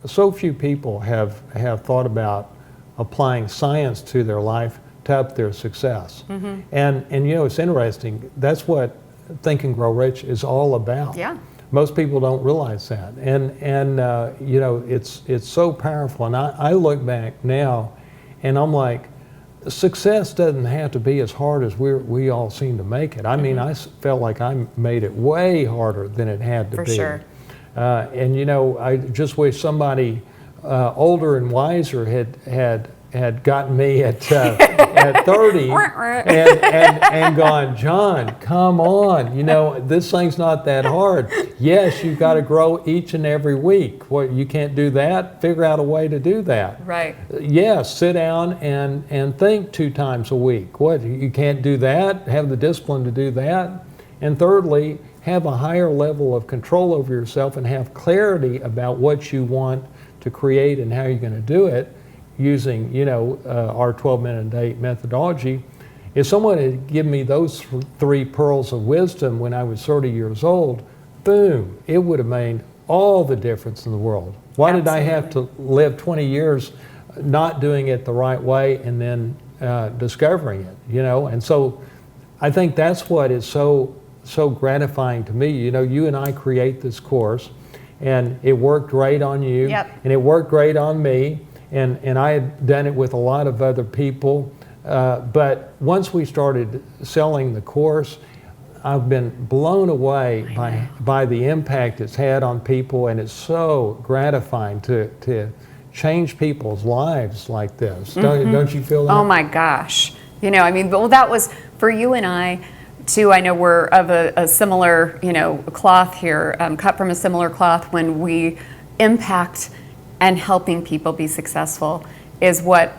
So few people have thought about applying science to their life to up their success. Mm-hmm. And you know, it's interesting. That's what Think and Grow Rich is all about. Yeah. Most people don't realize that. And you know, it's so powerful. And I look back now and I'm like, success doesn't have to be as hard as we all seem to make it. I mean, I felt like I made it way harder than it had to For be. sure. And you know, I just wish somebody older and wiser had gotten me at 30 and gone, John, come on, you know, this thing's not that hard. Yes, you've got to grow each and every week. What, you can't do that? Figure out a way to do that. Right. Yes, sit down and think 2 times a week. What, you can't do that? Have the discipline to do that? And thirdly, have a higher level of control over yourself and have clarity about what you want to create and how you're going to do it using, you know, our 12-minute-a-day methodology. If someone had given me those 3 pearls of wisdom when I was 30 years old, boom, it would have made all the difference in the world. Why did I have to live 20 years not doing it the right way and then discovering it, you know? And so I think that's what is so gratifying to me. You know, you and I create this course, and it worked great on you, and it worked great on me, and I had done it with a lot of other people. But once we started selling the course, I've been blown away by the impact it's had on people, and it's so gratifying to change people's lives like this. Don't you feel that? Oh my gosh. You know, I mean, well, that was for you and I too. I know we're of a similar, you know, cloth here, cut from a similar cloth. When we impact and helping people be successful is what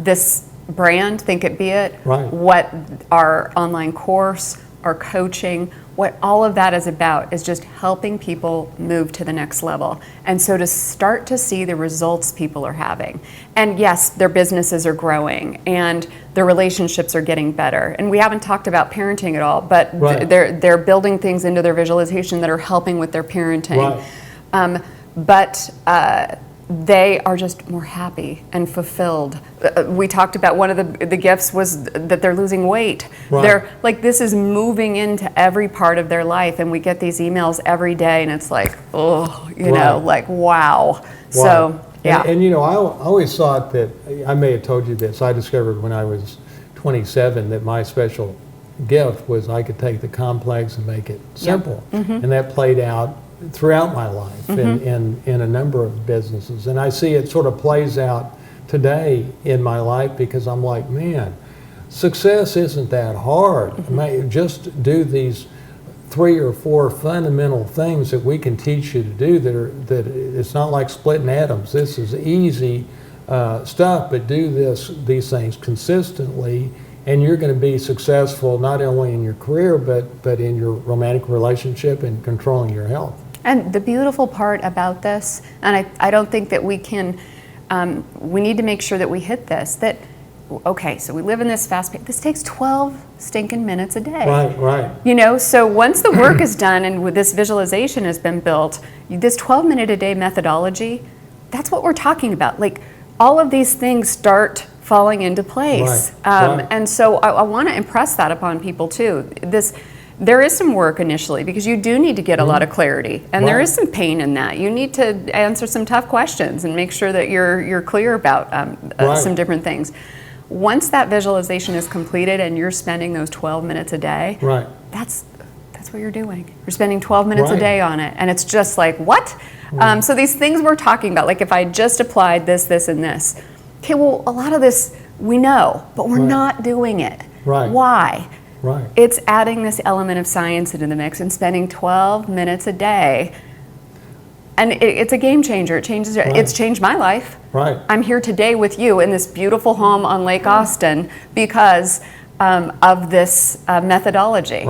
this brand, Think It Be It, what our online course, our coaching, what all of that is about is just helping people move to the next level. And so to start to see the results people are having. And yes, their businesses are growing and their relationships are getting better. And we haven't talked about parenting at all, but they're building things into their visualization that are helping with their parenting. They are just more happy and fulfilled. We talked about one of the gifts was that they're losing weight. They're like, this is moving into every part of their life, and we get these emails every day, and it's like, oh, you know, like, wow. So, yeah. And you know, I always thought that, I may have told you this, I discovered when I was 27 that my special gift was I could take the complex and make it simple. And that played out throughout my life in a number of businesses. And I see it sort of plays out today in my life because I'm like, man, success isn't that hard. Just do these 3 or 4 fundamental things that we can teach you to do that it's not like splitting atoms. This is easy stuff, but do these things consistently, and you're going to be successful not only in your career but in your romantic relationship and controlling your health. And the beautiful part about this, and I don't think that we can, we need to make sure that we hit this, that, okay, so we live in this fast pace, this takes 12 stinking minutes a day. Right. You know, so once the work is done and with this visualization has been built, this 12-minute-a-day methodology, that's what we're talking about. Like, all of these things start falling into place. And so I want to impress that upon people too. There is some work initially because you do need to get a lot of clarity, and there is some pain in that. You need to answer some tough questions and make sure that you're clear about some different things. Once that visualization is completed and you're spending those 12 minutes a day, that's what you're doing. You're spending 12 minutes a day on it, and it's just like, what? So these things we're talking about, like if I just applied this, and this, okay, well, a lot of this we know, but we're not doing it. Why? It's adding this element of science into the mix and spending 12 minutes a day. And it's a game changer. It changes. It's changed my life. I'm here today with you in this beautiful home on Lake Austin because of this methodology.